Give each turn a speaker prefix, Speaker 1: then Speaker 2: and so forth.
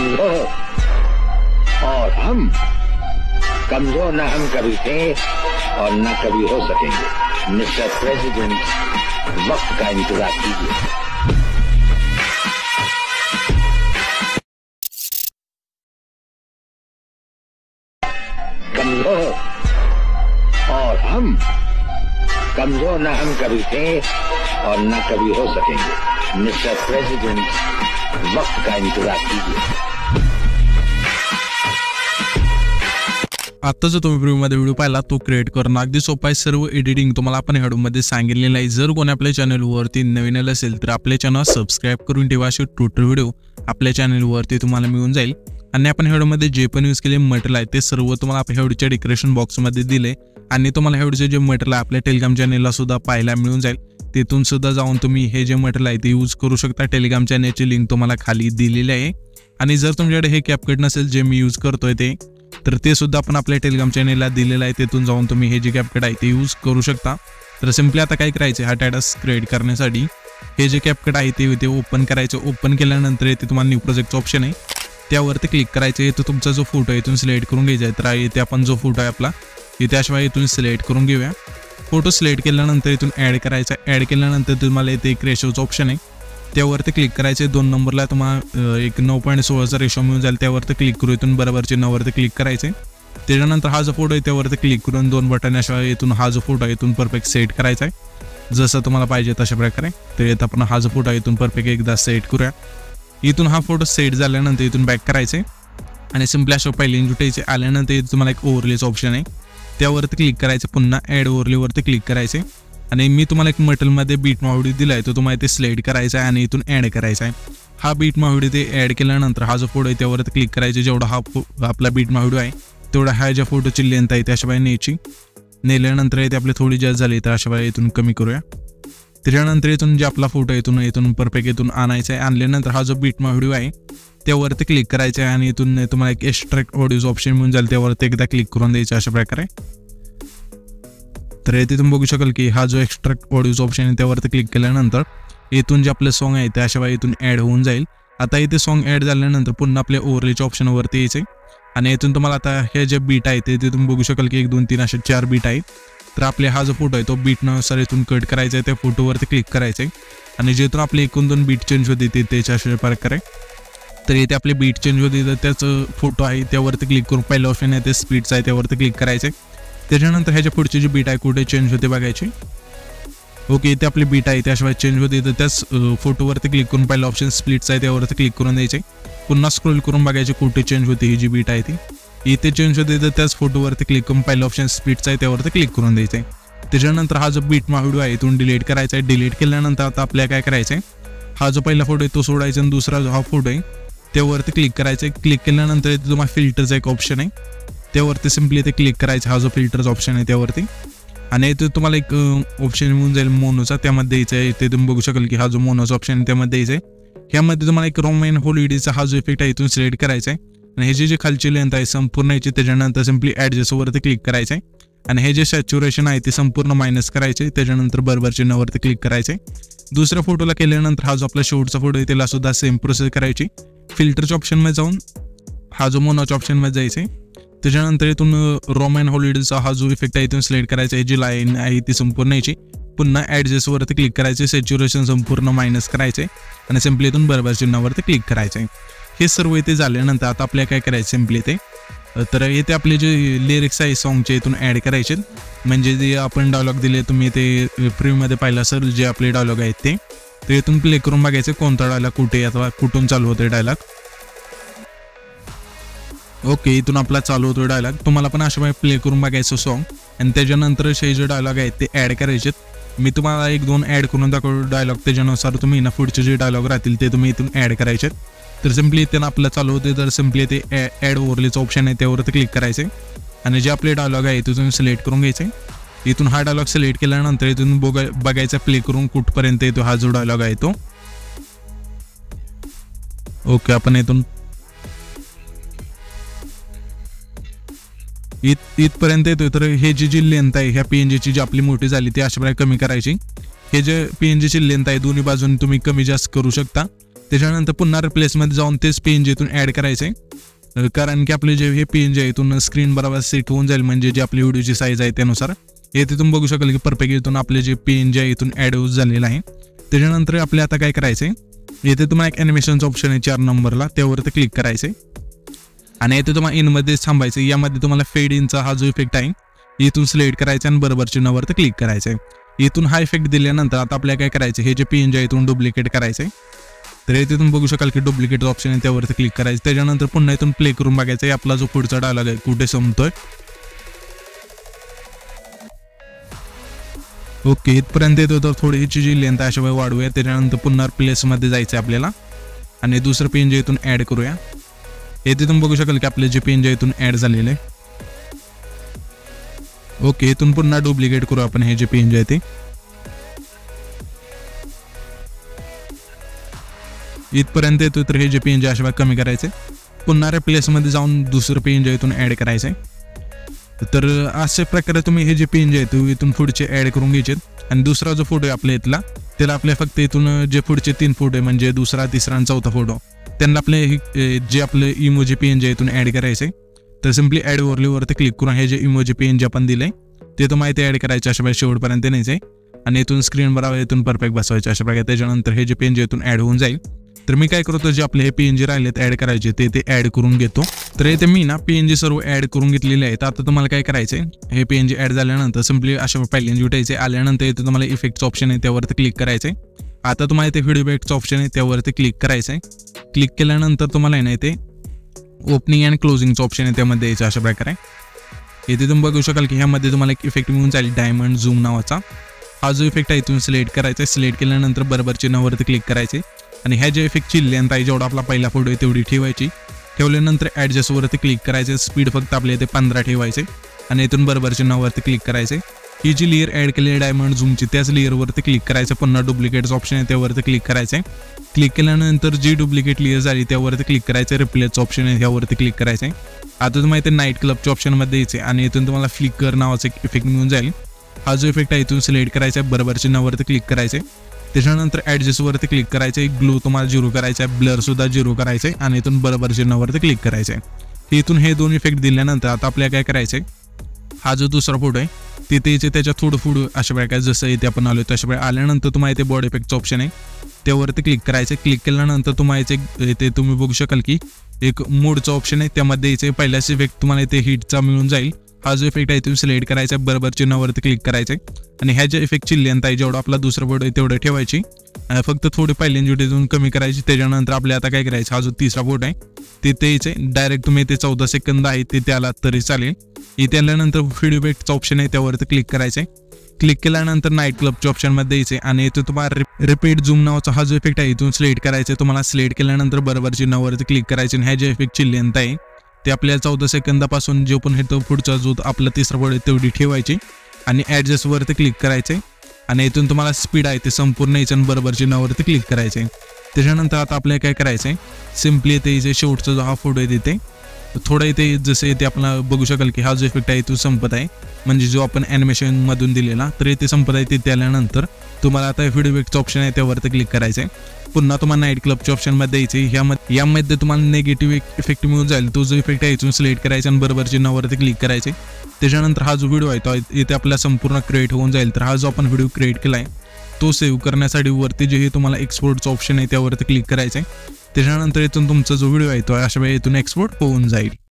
Speaker 1: कमजोर और हम कमजोर न हम कभी थे और न कभी हो सकेंगे। मिस्टर प्रेसिडेंट, वक्त का इंतजार कीजिए। कमजोर और हम कमजोर न हम कभी थे और न कभी हो सकेंगे। मिस्टर प्रेसिडेंट, वक्त का इंतजार कीजिए।
Speaker 2: आता जो तुम्ही प्रीव्ह्यूमध्ये व्हिडिओ पाहिला तो क्रिएट करणं अगदी सोपं आहे। सर्व एडिटिंग तुम्हाला आपण व्हिडिओमध्ये सांगितलेलं आहे। जर कोणी आपल्या चॅनलवरती नवीन आलं असेल तर आपल्या चॅनल सबस्क्राइब करून ठेवा। असे टोटल व्हिडिओ आपल्या चॅनलवरती तुम्हाला मिळून जाईल। आणि आपण व्हिडिओमध्ये जे पण यूज केले मटेरियल आहे ते सर्व तुम्हाला आपल्या व्हिडिओच्या डिस्क्रिप्शन बॉक्समध्ये दिले आणि तुम्हाला व्हिडिओचे जे मटेरियल आहे आपल्या टेलिग्राम चॅनलला सुद्धा पाहायला मिळून जाईल। तिथून सुद्धा जाऊन तुम्ही हे जे मटेरियल आहे ते यूज करू शकता। टेलिग्राम चॅनलची लिंक तुम्हाला खाली दिलेली आहे। आणि जर तुमच्याकडे हे कॅपकट नसेल जे मी यूज करतोय तर ते सुद्धा आपण आपल्या टेलिग्राम चॅनलला दिलेलं आहे। तिथून जाऊन तुम्ही हे जे कॅपकट आहे ते यूज करू शकता। तर सिंपली आता काय करायचं, हा स्टेटस क्रिएट करण्यासाठी हे जे कॅपकट आहे ते ओपन करायचं। ओपन केल्यानंतर इथे तुम्हाला न्यू प्रोजेक्टचं ऑप्शन आहे त्यावरती क्लिक करायचं। इथं तुमचा जो फोटो आहे इथून सिलेक्ट करून घ्यायचा आहे। तर इथे आपण जो फोटो आहे आपला इथे अशा इथून सिलेक्ट करून घेऊया। फोटो सिलेक्ट केल्यानंतर इथून ॲड करायचा। ॲड केल्यानंतर तुम्हाला इथे एक रेशोचं ऑप्शन आहे त्यावरती क्लिक करायचे। 2 नंबरला तुम्हाला एक 9.16चा रेशो मिळून जाईल त्यावरती क्लिक करू। इथून बरोबर चिन्हावरती क्लिक करायचे। त्याच्यानंतर हा जो फोटो आहे त्यावरती क्लिक करून 2 बटन अशा इथून हा जो फोटो आहे इथून परफेक्ट सेट करायचा आहे जसं तुम्हाला पाहिजे तशा प्रकारे। तर इथं आपण हा जो फोटो आहे इथून परफेक्ट एकदा सेट करूया। इथून हा फोटो सेट झाल्यानंतर इथून बॅक करायचे आणि सिंपली अशा पहिले जुटायचे। आल्यानंतर इथं तुम्हाला एक ओव्हरलेचं ऑप्शन आहे त्यावरती क्लिक करायचं। पुन्हा ॲड ओव्हरलेवरती क्लिक करायचे आणि मी तुम्हाला एक मटेरियलमध्ये बीट माहुडी दिला आहे तो तुम्हाला इथे सिलेक्ट करायचा आहे आणि इथून ॲड करायचा आहे। हा बीट माहुडी ते ॲड केल्यानंतर हा जो फोटो आहे त्यावरती क्लिक करायचे। जेवढा हा आपला बीट माहुडी आहे तेवढा हा ज्या फोटोची लेंथ आहे त्याशिवाय न्यायची। नेल्यानंतर इथे आपली थोडी जास्त झाली तर अशा वेळी इथून कमी करूया। त्याच्यानंतर इथून जे आपला फोटो इथून परफेक्ट इथून आणायचा आहे। आणल्यानंतर हा जो बीट माहुडी आहे त्यावरती क्लिक करायचा आहे आणि इथून तुम्हाला एक एक्स्ट्रॅक्ट ऑडिओचं ऑप्शन मिळून जाईल त्यावरती एकदा क्लिक करून द्यायचं अशा प्रकारे। तर इथे तुम्ही बघू शकाल की हा जो एक्स्ट्रॅक्ट ऑडिओचा ऑप्शन आहे त्यावरती क्लिक केल्यानंतर इथून जे आपलं सॉन्ग आहे ते अशा वेळी इथून ॲड होऊन जाईल। आता इथे सॉन्ग ॲड झाल्यानंतर पुन्हा आपल्या ओव्हरलेच्या ऑप्शनवरती यायचे आणि इथून तुम्हाला आता हे जे बीट आहे ते तुम्ही बघू शकाल की 1 2 3 असे 4 बीट आहेत। तर आपले हा जो फोटो आहे तो बीटनुसार इथून कट करायचा आहे। त्या फोटोवरती क्लिक करायचं आहे आणि जिथून आपले एकूण 2 बीट चेंज होते ते त्याच्या अशा प्रकारे। तर इथे आपले बीट चेंज होते तर त्याचं फोटो आहे त्यावरती क्लिक करून पहिलं ऑप्शन आहे ते स्पीडचं आहे त्यावरती क्लिक करायचं। त्याच्यानंतर ह्याच्या पुढची जी बीट आहे कुठे चेंज होते बघायची। ओके, इथे आपली बीट आहे त्याशिवाय चेंज होते तर त्याच फोटोवरती क्लिक करून पहिलं ऑप्शन स्प्लिटचं आहे त्यावरती क्लिक करून द्यायचे। पुन्हा स्क्रोल करून बघायचे कुठे चेंज होते ही जी बीट आहे ती इथे चेंज होते तर त्याच फोटोवरती क्लिक करून पहिलं ऑप्शन स्प्लिटचं आहे त्यावरती क्लिक करून द्यायचं आहे। त्याच्यानंतर हा जो बीट माहुडी आहे इथून डिलीट करायचा आहे। डिलीट केल्यानंतर आता आपल्याला काय करायचं आहे, हा जो पहिला फोटो आहे तो सोडायचा आणि दुसरा जो हा फोटो आहे त्यावरती क्लिक करायचं आहे। क्लिक केल्यानंतर इथे तुम्हाला फिल्टरचा एक ऑप्शन आहे त्यावरती सिंपली इथे क्लिक करायचं। हा जो फिल्टरचा ऑप्शन आहे त्यावरती आणि इथे तुम्हाला एक ऑप्शन मिळून जाईल मोनोचा, त्यामध्ये यायचं आहे। इथे तुम्ही बघू शकाल की हा जो मोनोचा ऑप्शन आहे त्यामध्ये यायचं आहे। ह्यामध्ये तुम्हाला एक रोमॅन हॉलिडेचा हा जो इफेक्ट आहे इथून सिलेक्ट करायचा आहे आणि हे जे खालची लेंथ आहे संपूर्ण याची त्याच्यानंतर सिंपली ॲडजस्टवरती क्लिक करायचं आहे आणि हे जे सॅच्युरेशन आहे ते संपूर्ण मायनस करायचे। त्याच्यानंतर बरोबर चिन्हावरती क्लिक करायचे। दुसऱ्या फोटोला केल्यानंतर हा जो आपला शेवटचा फोटो आहे त्याला सुद्धा सेम प्रोसेस करायची। फिल्टरच्या ऑप्शनमध्ये जाऊन हा जो मोनोच्या ऑप्शनमध्ये जायचं आहे। त्याच्यानंतर इथून रोमॅन हॉलिडेचा हा जो इफेक्ट आहे इथून सिलेक्ट करायचा आहे। जी लाईन आहे ती संपूर्ण याची पुन्हा ॲडजस्टवरती क्लिक करायचे। सॅच्युरेशन संपूर्ण मायनस करायचे आणि सिंपली इथून बरोबर चिन्हावरती क्लिक करायचे। हे सर्व इथे झाल्यानंतर आता आपल्याला काय करायचं सिंपली इथे तर इथे आपले जे लिरिक्स आहे सॉन्गचे इथून ॲड करायचे। म्हणजे जे आपण डायलॉग दिले तुम्ही इथे प्रीव्ह्यूमध्ये पाहिला सर जे आपले डायलॉग आहेत ते इथून प्ले करून बघायचे कोणता डायलॉग कुठे अथवा कुठून चालू होते डायलॉग। ओके, इथून आपला चालू होतो डायलॉग। तुम्हाला पण अशा प्ले करून बघायचं सॉन्ग आणि त्याच्यानंतर हे जे डायलॉग आहेत ते ॲड करायचे। मी तुम्हाला 1 2 ॲड करून दाखवतो डायलॉग, त्याच्यानुसार तुम्ही ना पुढचे जे डायलॉग राहतील ते तुम्ही इथून ॲड करायचे। तर सिंपली इथे आपलं चालू होते तर सिंपली ते ॲड ओव्हरलेचं ऑप्शन आहे त्यावरती क्लिक करायचे आणि जे आपले डायलॉग आहे तिथून सिलेक्ट करून घ्यायचे। इथून हा डायलॉग सिलेक्ट केल्यानंतर इथून बघायचा प्ले करून कुठपर्यंत येतो हा जो डायलॉग आहे तो। ओके, आपण इथून इथपर्यंत येतोय तर हे जी लेंथ आहे ह्या PNG जी आपली मोठी झाली ती अशा प्रकारे कमी करायची। हे जे PNG ची लेंथ आहे दोन्ही बाजूने तुम्ही कमी जास्त करू शकता। त्याच्यानंतर पुन्हा रिप्लेसमध्ये जाऊन तेच PNG इथून ॲड करायचे, कारण की आपले जे हे PNG आहे इथून स्क्रीन बरोबर सेट होऊन जाईल, म्हणजे जी आपली व्हिडिओची साईज आहे त्यानुसार. हे तिथून बघू शकाल की परफेक्ट इथून आपले जे PNG आहे इथून ॲड झालेलं आहे. त्याच्यानंतर आपले आता काय करायचे, येथे तुम्हाला एक ॲनिमेशनचं ऑप्शन आहे 4 नंबरला, त्यावरती क्लिक करायचे आणि येथे तुम्हाला इनमध्येच थांबायचं. यामध्ये तुम्हाला फेड इनचा हा जो इफेक्ट आहे इथून सिलेक्ट करायचा आणि बरोबर चिन्हावरती क्लिक करायचं आहे. इथून हा इफेक्ट दिल्यानंतर आता आपल्याला काय करायचं, हे जे PNG आहे इथून डुप्लिकेट करायचं आहे. तर येथे तुम्ही बघू शकाल की डुप्लिकेट ऑप्शन आहे त्यावरती क्लिक करायचं. त्याच्यानंतर पुन्हा इथून प्ले करून बघायचं आहे आपला जो पुढचा डायलॉग आहे कुठे संपतोय. ओके, इथपर्यंत येतो. तर थोडी हिची जी लेंथ आहे अशा वाढवूया. त्याच्यानंतर पुन्हा प्लेसमध्ये जायचं आहे आपल्याला आणि दुसरं PNG इथून ॲड करूया. येथे तुम्ही बघू शकाल की आपले जे PNG इथून ॲड झालेले आहे. ओके, इथून पुन्हा डुप्लिकेट करू आपण हे जे PNG आहे ते. इथपर्यंत येतो. तर हे जे PNG अशा कमी करायचे, पुन्हा रिप्लेसमध्ये जाऊन दुसरं PNG इथून ॲड करायचं आहे. तर अशा प्रकारे तुम्ही हे जे PNG आहे ते इथून पुढचे ॲड करून घ्यायचे. आणि दुसरा जो फोटो आहे आपल्या इथला त्याला आपल्या फक्त इथून जे पुढचे 3 फोटो आहे म्हणजे दुसरा, तिसरा आणि चौथा फोटो, त्यांना आपले जे आपले इमोजी PNG इथून ॲड करायचे. तर सिम्पली ॲड ओव्हरलेवरती क्लिक करून हे जे इमोजी PNG आपण दिले ते तुम्हाला इथे ॲड करायचे, अशा प्रकारे शेवटपर्यंत न्यायचे आणि इथून स्क्रीन बरोबर इथून परफेक्ट बसवायचे अशा प्रकारे. त्याच्यानंतर हे जे PNG इथून ॲड होऊन जाईल. तर मी काय करतो, जे आपले हे PNG राहिलेत ॲड करायचे ते ॲड करून घेतो. तर इथे मी ना PNG सर्व ॲड करून घेतलेले आहेत. आता तुम्हाला काय करायचे, हे PNG ॲड झाल्यानंतर सिम्पली अशा पहिल्यांदा उठायचे. आल्यानंतर इथे तुम्हाला इफेक्टचं ऑप्शन आहे त्यावरती क्लिक करायचे. आता तुम्हाला इथे व्हिडिओ इफेक्टचं ऑप्शन आहे त्यावरती क्लिक करायचं आहे. क्लिक केल्यानंतर तुम्हाला आहे ना इथे ओपनिंग अँड क्लोजिंगचं ऑप्शन आहे त्यामध्ये यायचं अशा प्रकारे. इथे तुम्ही बघू शकाल की ह्यामध्ये तुम्हाला एक इफेक्ट मिळून जाईल डायमंड झूम नावाचा. हा जो इफेक्ट आहे इथून सिलेक्ट करायचा. सिलेक्ट केल्यानंतर बरोबर चिन्हावरती क्लिक करायचे आणि ह्या जे इफेक्टची लेंथ आहे जेवढा आपला पहिला फोटो आहे तेवढी ठेवायची. ठेवल्यानंतर ॲडजस्टवरती क्लिक करायचे. स्पीड फक्त आपल्या इथे 15 ठेवायचे आणि इथून बरोबर चिन्हावरती क्लिक करायचे. ही जी लेअर ॲड केली आहे डायमंड झूमची त्याच लेअरवरती क्लिक करायचं. पुन्हा डुप्लिकेटचं ऑप्शन आहे त्यावरती क्लिक करायचं. क्लिक केल्यानंतर जी डुप्लिकेट लेअर झाली त्यावरती क्लिक करायचं. रिप्लेसचं ऑप्शन आहे त्यावरती क्लिक करायचं. आता तुम्हाला इथे नाईट क्लबच्या ऑप्शनमध्ये यायचे आणि इथून तुम्हाला फ्लिकर नावाचा एक इफेक्ट मिळून जाईल. हा जो इफेक्ट आहे इथून सिलेक्ट करायचा आहे, बरोबर चिन्हावरती क्लिक करायचे. त्याच्यानंतर ॲडजस्टवरती क्लिक करायचं आहे. ग्लो तुम्हाला 0 करायचा आहे, ब्लरसुद्धा 0 करायचं आहे आणि इथून बरोबर चिन्हावरती क्लिक करायचं आहे. इथून हे 2 इफेक्ट दिल्यानंतर आता आपल्याला काय करायचं आहे, हा जो दुसरा फोटो आहे तिथे याचे त्याच्या थोडं पुढं अशा प्रकारे जसं इथे आपण आलो तशा प्रकारे आल्यानंतर तुम्हाला इथे बॉडी इफेक्टचं ऑप्शन आहे त्यावरती क्लिक करायचं. क्लिक केल्यानंतर तुम्हाला इथे तुम्ही बघू शकाल की एक मोडचं ऑप्शन आहे त्यामध्ये याचे पहिल्याच इफेक्ट तुम्हाला इथे हिटचा मिळून जाईल. हा जो इफेक्ट आहे इथून सिलेक्ट करायचा, बरोबर चिन्हावरती क्लिक करायचं आणि ह्या ज्या इफेक्टची लेंथ आहे जेवढा आपला दुसरा फोटो आहे तेवढं ठेवायची. फक्त थोडी पहिल्यांदा इथून कमी करायची. त्याच्यानंतर आपल्या आता काय करायचं, हा जो तिसरा फोटो आहे तिथे यायचे डायरेक्ट तुम्ही इथे 14 सेकंद आहे तिथे आला तरी चालेल. इथे आल्यानंतर व्हिडिओ इफेक्टचं ऑप्शन आहे त्यावरती क्लिक करायचं. क्लिक केल्यानंतर नाईट क्लबच्या ऑप्शनमध्ये यायचे आणि इथे तुम्हाला रिपीट झूम नावाचा हा जो इफेक्ट आहे इथून सिलेक्ट करायचा. तुम्हाला सिलेक्ट केल्यानंतर बरोबर चिन्हावरती क्लिक करायचे आणि ह्या ज्या इफेक्टची लेंथ आहे ते आपल्याला 14 सेकंदापासून जो पण हे तो पुढचा जो आपला तिसरा फोटो आहे तेवढी ठेवायची आणि ॲडजस्टवरती क्लिक करायचे आणि इथून तुम्हाला स्पीड आहे ते संपूर्ण यायचं आणि बरोबर चिन्हावरती क्लिक करायचे. त्याच्यानंतर आता आपल्याला काय करायचं आहे, सिम्पली इथे इथे शेवटचा जो हा फोटो आहे तिथे थोडं इथे जसं इथे आपण बघू शकाल की हा जो इफेक्ट आहे तो संपत आहे म्हणजे जो आपण ॲनिमेशनमधून दिलेला तर इथे संपत आहे. तिथे आल्यानंतर तुम्हाला आता व्हिडिओ इफेक्टचं ऑप्शन आहे त्यावरती क्लिक करायचं आहे. पुन्हा तुम्हाला नाईट क्लबच्या ऑप्शनमध्ये यायचे. यामध्ये तुम्हाला निगेटिव्ह इफेक्ट मिळून जाईल. तो जो इफेक्ट आहे इथून सिलेक्ट करायचा आणि बरोबर चिन्हावरती क्लिक करायचे. त्याच्यानंतर हा जो व्हिडिओ आहे तो इथे आपला संपूर्ण क्रिएट होऊन जाईल. तर हा जो आपण व्हिडिओ क्रिएट केला आहे तो सेव्ह करण्यासाठी वरती जे हे तुम्हाला एक्सपोर्टचं ऑप्शन आहे त्यावरती क्लिक करायचं आहे. त्याच्यानंतर इथून तुमचा जो व्हिडिओ आहे तो अशा वेळी इथून एक्सपोर्ट होऊन जाईल.